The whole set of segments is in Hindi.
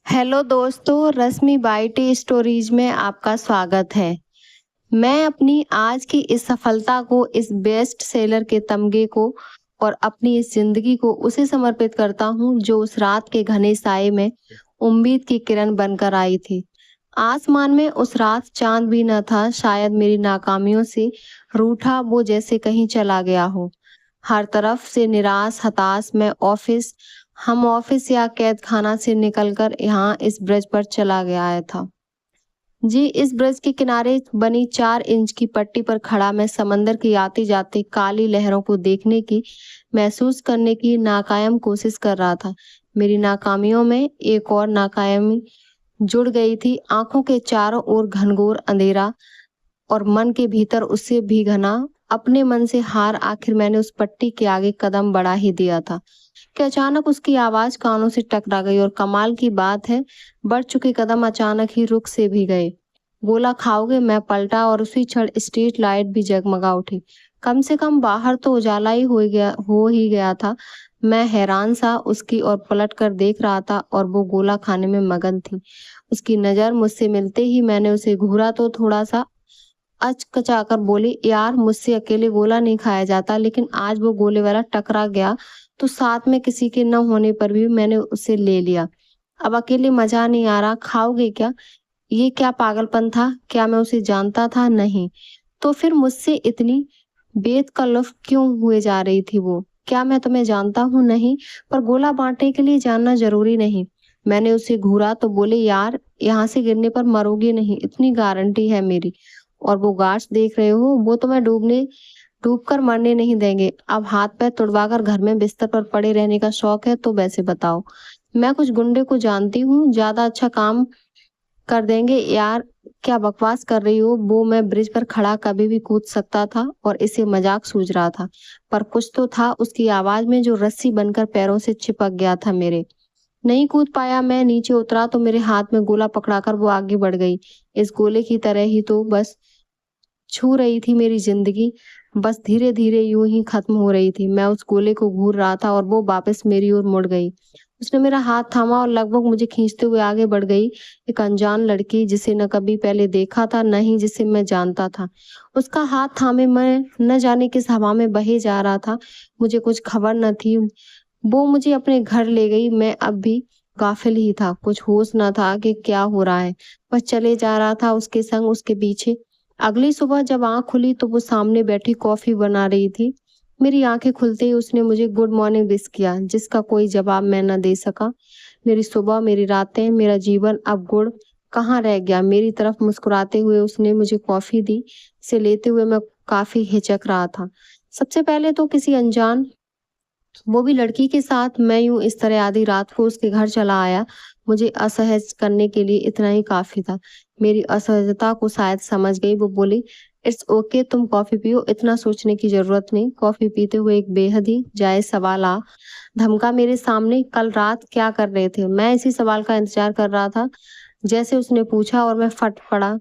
हेलो दोस्तों, रश्मि बाइटी स्टोरीज में आपका स्वागत है। मैं अपनी आज की इस सफलता को, इस बेस्ट सेलर के तमगे को और अपनी इस जिंदगी को उसे समर्पित करता हूँ जो उस रात के घने साए में उम्मीद की किरण बनकर आई थी। आसमान में उस रात चांद भी न था, शायद मेरी नाकामियों से रूठा वो जैसे कहीं चला गया हो। हर तरफ से निराश हताश मैं हम ऑफिस या कैद खाना से निकलकर यहाँ इस ब्रिज पर चला गया था। जी, इस ब्रिज के किनारे बनी 4 इंच की पट्टी पर खड़ा मैं समंदर की आती जाती काली लहरों को देखने की, महसूस करने की नाकायम कोशिश कर रहा था। मेरी नाकामियों में एक और नाकामी जुड़ गई थी। आंखों के चारों ओर घनघोर अंधेरा और मन के भीतर उससे भी घना। अपने मन से हार आखिर मैंने उस पट्टी के आगे कदम बढ़ा ही दिया था कि अचानक उसकी आवाज कानों से टकरा गई और कमाल की बात है, बढ़ चुके कदम अचानक ही रुक से भी गए। गोला खाओगे? मैं पलटा और उसी क्षण स्ट्रीट लाइट भी जगमगा उठी। कम से कम बाहर तो उजाला ही हो ही गया था। मैं हैरान सा उसकी ओर पलट कर देख रहा था और वो गोला खाने में मगन थी। उसकी नजर मुझसे मिलते ही मैंने उसे घूरा तो थोड़ा सा अचकचाकर बोली, यार मुझसे अकेले गोला नहीं खाया जाता। लेकिन आज वो गोले वाला टकरा गया तो साथ में किसी के न होने पर भी मैंने उसे ले लिया। अब अकेले मजा नहीं आ रहा, खाओगे क्या? ये क्या पागलपन था? क्या मैं उसे जानता था? नहीं। तो फिर मुझसे इतनी बेतकल्लुफ क्यों हुए जा रही थी वो? क्या मैं तुम्हें जानता हूँ? नहीं। पर गोला बांटने के लिए जानना जरूरी नहीं। मैंने उसे घूरा तो बोले, यार यहाँ से गिरने पर मरोगे नहीं, इतनी गारंटी है मेरी। और वो गार्ड्स देख रहे हो, वो तुम्हें डूब कर मरने नहीं देंगे। अब हाथ पैर तुड़वाकर घर में बिस्तर पर पड़े रहने का शौक है तो वैसे बताओ, मैं कुछ गुंडे को जानती हूँ, ज्यादा अच्छा काम कर देंगे। यार क्या बकवास कर रही हो? वो मैं ब्रिज पर खड़ा कभी भी कूद सकता था और इसे मजाक सूझ रहा था, पर कुछ तो था उसकी आवाज में जो रस्सी बनकर पैरों से चिपक गया था मेरे। नहीं कूद पाया। मैं नीचे उतरा तो मेरे हाथ में गोला पकड़ाकर वो आगे बढ़ गई। इस गोले की तरह ही तो बस छू रही थी मेरी जिंदगी, बस धीरे धीरे यूं ही खत्म हो रही थी। मैं उस गोले को घूर रहा था और वो वापस मेरी ओर मुड़ गई। उसने मेरा हाथ थामा और लगभग मुझे खींचते हुए आगे बढ़ गई। एक अनजान लड़की जिसे न कभी पहले देखा था, न ही जिसे मैं जानता था। उसका हाथ थामे मैं न जाने किस हवा में बहे जा रहा था। मुझे कुछ खबर न थी। वो मुझे अपने घर ले गई। मैं अब भी गाफिल ही था, कुछ होश न था कि क्या हो रहा है। बस चले जा रहा था उसके संग, उसके पीछे। अगली सुबह जब आंख खुली तो वो सामने बैठी कॉफी बना रही थी। मेरी आंखें खुलते ही उसने मुझे गुड मॉर्निंग विश किया, जिसका कोई जवाब मैं न दे सका। मेरी सुबह, मेरी रातें, मेरा जीवन अब गुड़ कहाँ रह गया। मेरी तरफ मुस्कुराते हुए उसने मुझे कॉफी दी। इसे लेते हुए मैं काफी हिचक रहा था। सबसे पहले तो किसी अनजान, वो भी लड़की के साथ, मैं यूं इस तरह आधी रात को उसके घर चला आया। मुझे असहज करने के लिए इतना ही काफी था। मेरी असहजता को शायद समझ गई। वो बोली, इट्स ओके, तुम कॉफी पियो, इतना सोचने की जरूरत नहीं। कॉफी पीते हुए एक बेहद ही जायज सवाल आ धमका मेरे सामने, कल रात क्या कर रहे थे? मैं इसी सवाल का इंतजार कर रहा था जैसे उसने पूछा, और मैं फट पड़ा।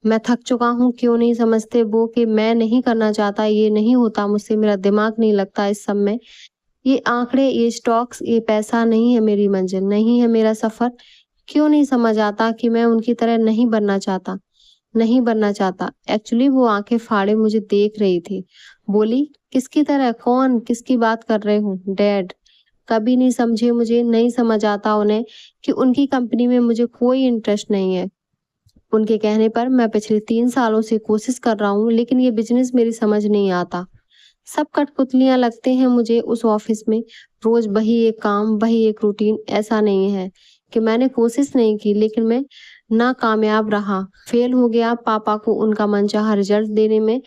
मैं थक चुका हूँ। क्यों नहीं समझते वो कि मैं नहीं करना चाहता, ये नहीं होता मुझसे, मेरा दिमाग नहीं लगता इस सब में। ये आंकड़े, ये स्टॉक्स, ये पैसा नहीं है मेरी मंजिल, नहीं है मेरा सफर। क्यों नहीं समझ आता कि मैं उनकी तरह नहीं बनना चाहता। एक्चुअली वो आंखें फाड़े मुझे देख रही थी। बोली, किसकी तरह? कौन? किसकी बात कर रहे हो? डैड। कभी नहीं समझे मुझे, नहीं समझ आता उन्हें कि उनकी कंपनी में मुझे कोई इंटरेस्ट नहीं है। उनके कहने पर मैं पिछले 3 सालों से कोशिश कर रहा हूँ, लेकिन ये बिजनेस मेरी समझ नहीं आता। सब कठपुतलियां लगते हैं मुझे उस ऑफिस में। रोज वही एक काम, वही एक रूटीन। ऐसा नहीं है कि मैंने कोशिश नहीं की, लेकिन मैं नाकामयाब रहा, फेल हो गया पापा को उनका मनचाहा रिजल्ट देने में।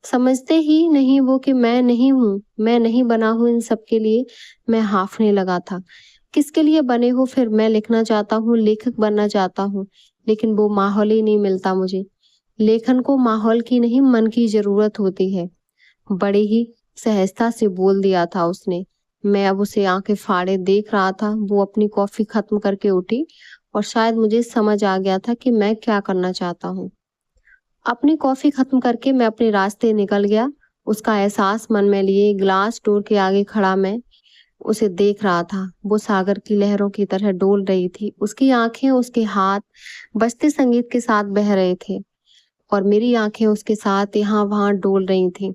समझते ही नहीं वो कि मैं नहीं हूँ, मैं नहीं बना हूँ इन सब के लिए। मैं हाफने लगा था। किसके लिए बने हो फिर? मैं लिखना चाहता हूँ, लेखक बनना चाहता हूँ, लेकिन वो माहौल ही नहीं मिलता मुझे। लेखन को माहौल की नहीं, मन की जरूरत होती है। बड़ी ही सहजता से बोल दिया था उसने। मैं अब उसे आंखें फाड़े देख रहा था। वो अपनी कॉफी खत्म करके उठी और शायद मुझे समझ आ गया था कि मैं क्या करना चाहता हूँ। अपनी कॉफी खत्म करके मैं अपने रास्ते निकल गया। उसका एहसास मन में लिए ग्लास डोर के आगे खड़ा मैं उसे देख रहा था। वो सागर की लहरों की तरह डोल रही थी। उसकी आंखें, उसके हाथ बजते संगीत के साथ बह रहे थे और मेरी आंखें उसके साथ यहाँ वहां डोल रही थी।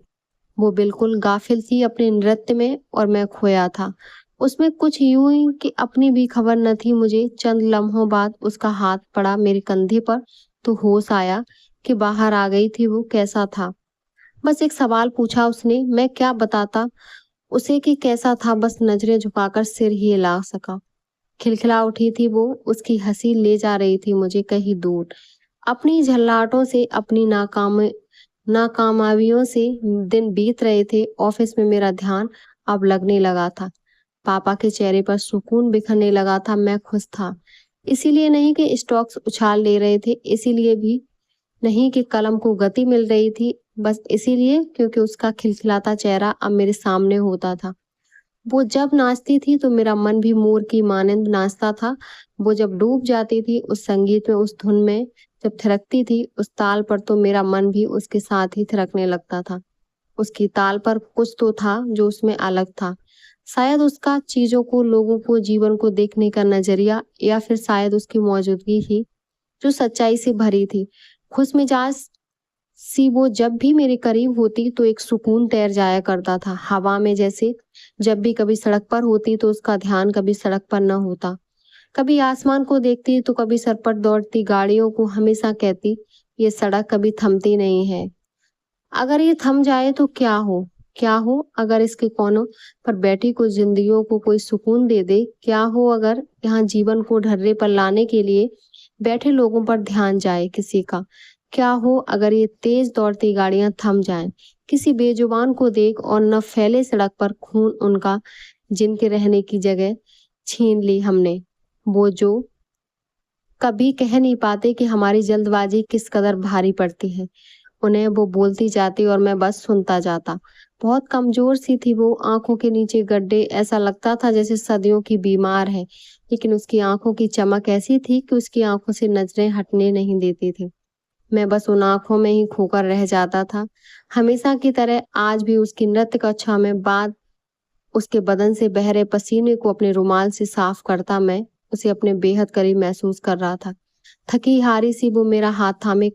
वो बिल्कुल गाफिल थी अपने नृत्य में और मैं खोया था उसमें। कुछ यूं ही कि अपनी भी खबर न थी मुझे। चंद लम्हों बाद उसका हाथ पड़ा मेरे कंधे पर तो होश आया कि बाहर आ गई थी वो। कैसा था? बस एक सवाल पूछा उसने। मैं क्या बताता उसे कि कैसा था? बस नजरें झुकाकर सिर ही हिला सका। खिलखिला उठी थी वो। उसकी हंसी ले जा रही थी मुझे कहीं दूर। अपनी झल्लाहटों से, अपनी नाकामयाबियों से दिन बीत रहे थे। ऑफिस में मेरा ध्यान अब लगने लगा था। पापा के चेहरे पर सुकून बिखरने लगा था। मैं खुश था, इसीलिए नहीं कि स्टॉक्स उछाल ले रहे थे, इसीलिए भी नहीं कि कलम को गति मिल रही थी, बस इसीलिए क्योंकि उसका खिलखिलाता चेहरा अब मेरे सामने होता था। वो जब नाचती थी तो मेरा मन भी मोर की मानंद नाचता था। वो जब डूब जाती थी उस संगीत में, उस धुन में, जब थिरकती थी उस ताल पर, तो मेरा मन भी उसके साथ ही थिरकने लगता था। उसकी ताल पर कुछ तो था जो उसमें अलग था। शायद उसका चीजों को, लोगों को, जीवन को देखने का नजरिया, या फिर शायद उसकी मौजूदगी ही जो सच्चाई से भरी थी। खुश मिजाज सी वो जब भी मेरे करीब होती तो एक सुकून तैर जाया करता था हवा में। जैसे जब भी कभी सड़क पर होती तो उसका ध्यान कभी सड़क पर न होता। कभी आसमान को देखती तो कभी सर पर दौड़ती गाड़ियों को हमेशा कहती, ये सड़क कभी थमती नहीं है। अगर ये थम जाए तो क्या हो? क्या हो अगर इसके कोनों पर बैठी कुछ जिंदगियों को कोई सुकून दे दे? क्या हो अगर यहाँ जीवन को ढर्रे पर लाने के लिए बैठे लोगों पर ध्यान जाए किसी का? क्या हो अगर ये तेज दौड़ती गाड़ियां थम जाएं? किसी बेजुबान को देख और न फैले सड़क पर खून उनका, जिनके रहने की जगह छीन ली हमने। वो जो कभी कह नहीं पाते कि हमारी जल्दबाजी किस कदर भारी पड़ती है। उन्हें वो बोलती जाती और मैं बस सुनता जाता। बहुत कमजोर सी थी वो, आंखों के नीचे गड्ढे, ऐसा लगता था जैसे सदियों की बीमार है। लेकिन उसकी आंखों की चमक ऐसी थी कि उसकी आंखों से नजरें हटने नहीं देती थी। मैं बस उन आंखों में ही खोकर रह जाता था। हमेशा की तरह आज भी उसकी नृत्य कक्षा में बाद उसके बदन से बह रहे पसीने को अपने रुमाल से साफ करता मैं उसे अपने बेहद करीब महसूस कर रहा था। थकी हारी सी वो मेरा हाथ थामे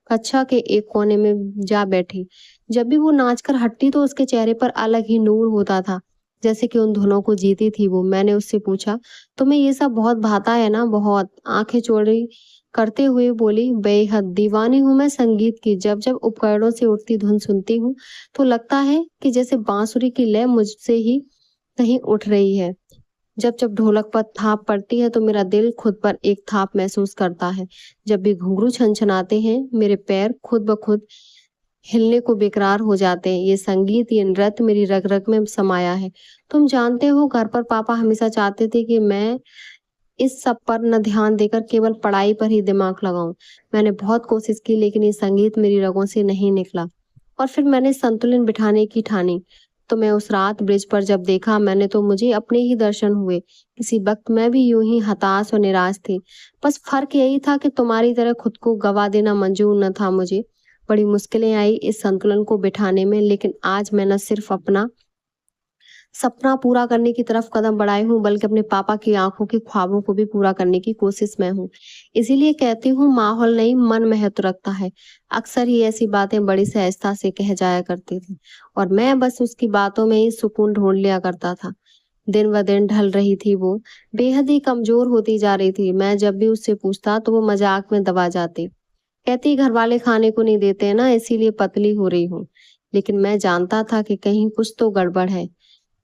कक्षा के एक कोने में जा बैठी। जब भी वो नाचकर हटती तो उसके चेहरे पर अलग ही नूर होता था, जैसे कि उन धुनों को जीती थी वो। मैंने उससे पूछा, तुम्हें ये सब बहुत भाता है ना? बहुत। आंखें चौड़ी करते हुए बोली, बेहद दीवानी हूं मैं संगीत की। जब जब उपकरणों से उठती धुन सुनती हूँ तो लगता है कि जैसे बांसुरी की लय मुझसे ही कहीं उठ रही है। जब जब ढोलक पर थाप पड़ती है तो मेरा दिल खुद पर एक थाप महसूस करता है। जब भी घुंघरू छनछनाते हैं मेरे पैर खुद ब खुद हिलने को बेकरार हो जाते हैं। ये संगीत, ये नृत्य मेरी रग रग में समाया है। तुम जानते हो, घर पर पापा हमेशा चाहते थे कि मैं इस सब पर न ध्यान देकर केवल पढ़ाई पर ही दिमाग लगाऊं। मैंने बहुत कोशिश की लेकिन ये संगीत मेरी रगों से नहीं निकला। और फिर मैंने संतुलन बिठाने की ठानी। तो मैं उस रात ब्रिज पर जब देखा मैंने तो मुझे अपने ही दर्शन हुए। किसी वक्त मैं भी यूं ही हताश और निराश थी। बस फर्क यही था कि तुम्हारी तरह खुद को गवा देना मंजूर न था मुझे। बड़ी मुश्किलें आई इस संतुलन को बिठाने में, लेकिन आज मैं न सिर्फ अपना सपना पूरा करने की तरफ कदम बढ़ाई हूँ बल्कि अपने पापा की आंखों के ख्वाबों को भी पूरा करने की कोशिश में हूँ। इसीलिए कहती हूँ, माहौल नहीं मन महत्व रखता है। अक्सर ही ऐसी बातें बड़ी सहजता से कह जाया करती थी और मैं बस उसकी बातों में ही सुकून ढूंढ लिया करता था। दिन ब दिन ढल रही थी वो, बेहद ही कमजोर होती जा रही थी। मैं जब भी उससे पूछता तो वो मजाक में दबा जाती, कहती घर वाले खाने को नहीं देते ना, इसीलिए पतली हो रही हूँ। लेकिन मैं जानता था कि कहीं कुछ तो गड़बड़ है।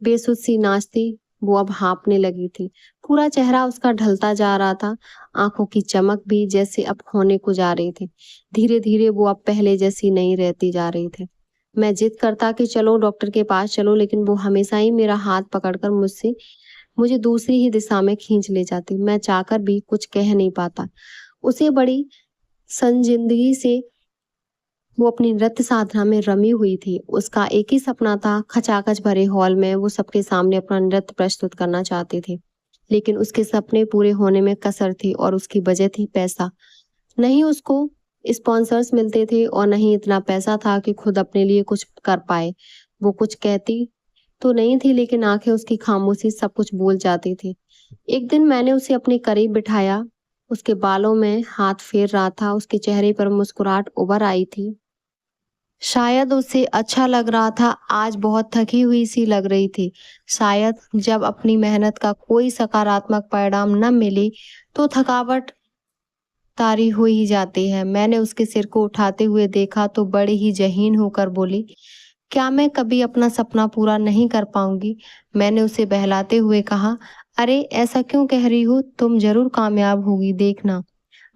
बेसुध सी नाचती वो अब हाँफने लगी थी। पूरा चेहरा उसका ढलता जा रहा था। आंखों की चमक भी जैसे अब खोने को जा रही थी। धीरे धीरे वो अब पहले जैसी नहीं रहती जा रही थी। मैं जिद करता कि चलो डॉक्टर के पास चलो, लेकिन वो हमेशा ही मेरा हाथ पकड़कर मुझे दूसरी ही दिशा में खींच ले जाती। मैं चाहकर भी कुछ कह नहीं पाता। उसे बड़ी संजीदगी से वो अपनी नृत्य साधना में रमी हुई थी। उसका एक ही सपना था, खचाखच भरे हॉल में वो सबके सामने अपना नृत्य प्रस्तुत करना चाहती थी। लेकिन उसके सपने पूरे होने में कसर थी और उसकी वजह थी पैसा। नहीं उसको स्पॉन्सर्स मिलते थे और नहीं इतना पैसा था कि खुद अपने लिए कुछ कर पाए। वो कुछ कहती तो नहीं थी, लेकिन आंखें उसकी खामोशी सब कुछ बोल जाती थी। एक दिन मैंने उसे अपने करीब बिठाया, उसके बालों में हाथ फेर रहा था, उसके चेहरे पर मुस्कुराहट उभर आई थी। शायद उसे अच्छा लग रहा था, आज बहुत थकी हुई सी लग रही थी। शायद जब अपनी मेहनत का कोई सकारात्मक परिणाम न मिले, तो थकावट तारी हो ही जाती है। मैंने उसके सिर को उठाते हुए देखा तो बड़ी ही ज़हीन होकर बोली, क्या मैं कभी अपना सपना पूरा नहीं कर पाऊंगी? मैंने उसे बहलाते हुए कहा, अरे ऐसा क्यों कह रही हो? तुम जरूर कामयाब होगी, देखना।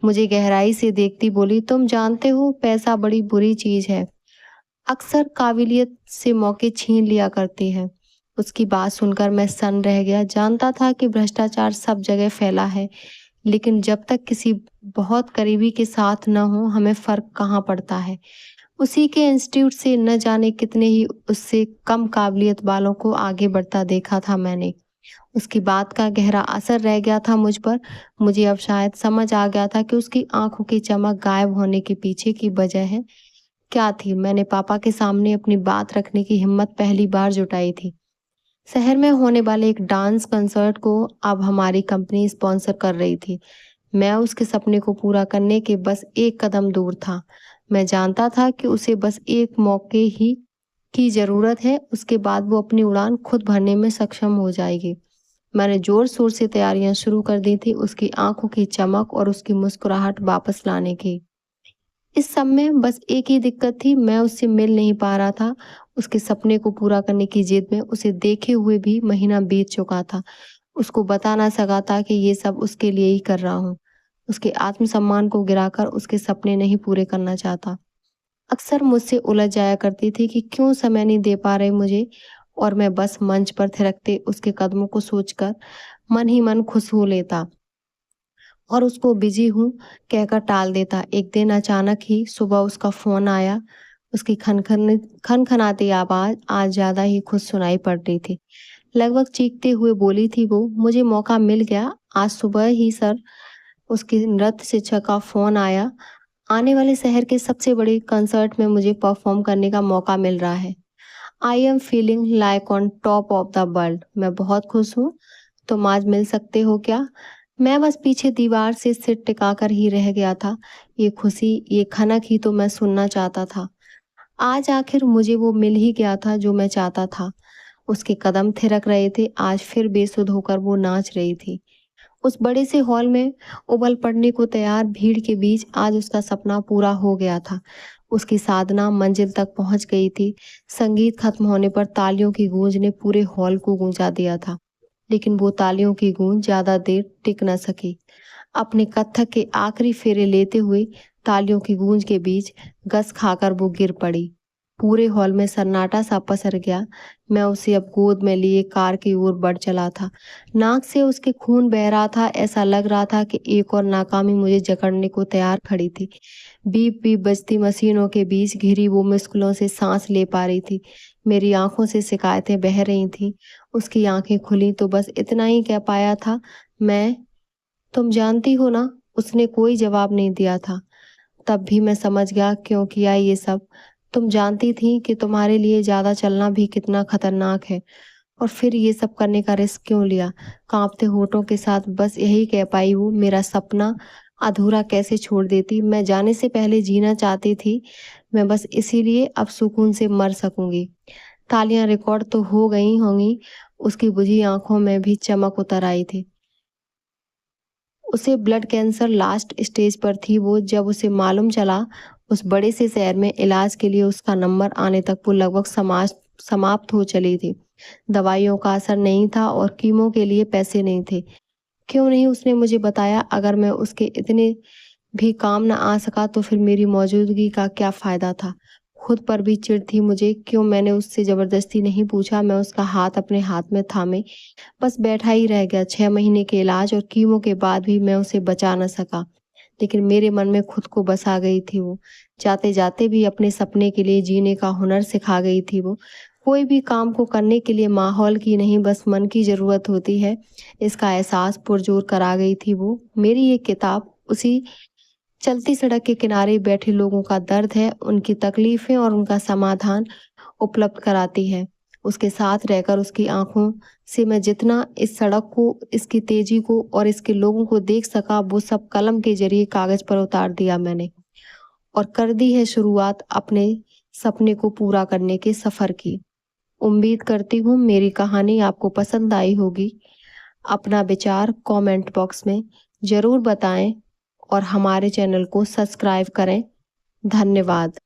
मुझे गहराई से देखती बोली, तुम जानते हो पैसा बड़ी बुरी चीज है, अक्सर काबिलियत से मौके छीन लिया करती है। उसकी बात सुनकर मैं सन्न रह गया। जानता था कि भ्रष्टाचार सब जगह फैला है, लेकिन जब तक किसी बहुत करीबी के साथ न हो, हमें फर्क कहाँ पड़ता है। उसी के इंस्टीट्यूट से न जाने कितने ही उससे कम काबिलियत वालों को आगे बढ़ता देखा था मैंने। उसकी बात का गहरा असर रह गया था मुझ पर। मुझे अब शायद समझ आ गया था कि उसकी आंखों की चमक गायब होने के पीछे की वजह है क्या थी। मैंने पापा के सामने अपनी बात रखने की हिम्मत पहली बार जुटाई थी। शहर में होने वाले एक डांस कंसर्ट को अब हमारी कंपनी स्पॉन्सर कर रही थी। मैं उसके सपने को पूरा करने के बस एक कदम दूर था। मैं जानता था कि उसे बस एक मौके ही की ज़रूरत है, उसके बाद वो अपनी उड़ान खुद भरने में सक्षम हो जाएगी। मैंने ज़ोर शोर से तैयारियां शुरू कर दी थी, उसकी आंखों की चमक और उसकी मुस्कुराहट वापस लाने की। इस सब में बस एक ही दिक्कत थी, मैं उससे मिल नहीं पा रहा था। उसके सपने को पूरा करने की जिद में उसे देखे हुए भी महीना बीत चुका था। उसको बता ना सका था कि ये सब उसके लिए ही कर रहा हूँ। उसके आत्मसम्मान को गिराकर उसके सपने नहीं पूरे करना चाहता। अक्सर मुझसे उलझ जाया करती थी कि क्यों समय नहीं दे पा रहे मुझे, और मैं बस मंच पर थिरकते उसके कदमों को सोचकर मन ही मन खुश हो लेता और उसको बिजी हूँ कहकर टाल देता। एक दिन अचानक ही सुबह उसका फोन आया। उसकी खनखनाती आवाज आज ज्यादा ही खुश सुनाई पड़ रही थी। लगभग चीखते हुए बोली थी वो, मुझे मौका मिल गया आज सुबह ही सर। उसकी नृत्य शिक्षक का फोन आया, आने वाले शहर के सबसे बड़े कंसर्ट में मुझे परफॉर्म करने का मौका मिल रहा है। I am feeling like on top of the world. मैं बहुत खुश हूँ। तुम आज मिल सकते हो क्या? मैं बस पीछे दीवार से सिर टिकाकर ही रह गया था। ये खुशी, ये खनक ही तो मैं सुनना चाहता था। आज आखिर मुझे वो मिल ही गया था जो मैं चाहता था। उसके कदम थिरक रहे थे, आज फिर बेसुध होकर वो नाच रही थी। उस बड़े से हॉल में उबल पड़ने को तैयार भीड़ के बीच आज उसका सपना पूरा हो गया था। उसकी साधना मंजिल तक पहुंच गई थी। संगीत खत्म होने पर तालियों की गूंज ने पूरे हॉल को गूंजा दिया था, लेकिन वो तालियों की गूंज ज्यादा देर टिक न सकी। अपने कत्थक के आखिरी फेरे लेते हुए तालियों की गूंज के बीच गस खाकर वो गिर पड़ी। पूरे हॉल में सन्नाटा सा पसर गया। मैं उसे अब गोद में लिए कार की ओर बढ़ चला था। नाक से उसके खून बह रहा था। ऐसा लग रहा था कि एक और नाकामी मुझे जकड़ने को तैयार खड़ी थी। बीप बीप बजती मशीनों के बीच घिरी वो मुश्किलों से सांस ले पा रही थी। मेरी आंखों से शिकायतें बह रही थीं। उसकी आंखें खुली तो बस इतना ही कह पाया था, मैं, तुम जानती हो ना। उसने कोई जवाब नहीं दिया था। तब भी मैं समझ गया क्यों किया ये सब। तुम जानती थी कि तुम्हारे लिए ज्यादा चलना भी कितना खतरनाक है, और फिर ये सब करने का रिस्क क्यों लिया? कांपते होठों के साथ बस यही कह पाई हूँ, मेरा सपना अधूरा कैसे छोड़ देती। मैं जाने से पहले जीना चाहती थी। मैं बस इसीलिए अब सुकून से मर सकूंगी। तालियां रिकॉर्ड तो हो गई होंगी। उसकी बुझी आंखों में भी चमक उतर आई थी। उसे ब्लड कैंसर लास्ट स्टेज पर थी वो। जब उसे मालूम चला उस बड़े से शहर में इलाज के लिए उसका नंबर आने तक वो लगभग समाप्त हो चली थी। दवाइयों का असर नहीं था और कीमो के लिए पैसे नहीं थे। क्यों नहीं उसने मुझे बताया? अगर मैं उसके इतने भी काम न आ सका तो फिर मेरी मौजूदगी का क्या फायदा था? खुद पर भी चिढ़ थी मुझे। क्यों मैंने उससे जबरदस्ती नहीं पूछा? मैं उसका हाथ अपने हाथ में थामे बस बैठा ही रह गया। 6 महीने के इलाज और कीमो के बाद भी मैं उसे बचा न सका, लेकिन मेरे मन में खुद को बसा गई थी वो। जाते जाते भी अपने सपने के लिए जीने का हुनर सिखा गई थी वो। कोई भी काम को करने के लिए माहौल की नहीं, बस मन की जरूरत होती है, इसका एहसास पुरजोर करा गई थी वो। मेरी ये किताब उसी चलती सड़क के किनारे बैठे लोगों का दर्द है, उनकी तकलीफें और उनका समाधान उपलब्ध कराती है। उसके साथ रहकर उसकी आंखों से मैं जितना इस सड़क को, इसकी तेजी को और इसके लोगों को देख सका, वो सब कलम के जरिए कागज पर उतार दिया मैंने और कर दी है शुरुआत अपने सपने को पूरा करने के सफर की। उम्मीद करती हूँ मेरी कहानी आपको पसंद आई होगी। अपना विचार कमेंट बॉक्स में जरूर बताएं और हमारे चैनल को सब्सक्राइब करें। धन्यवाद।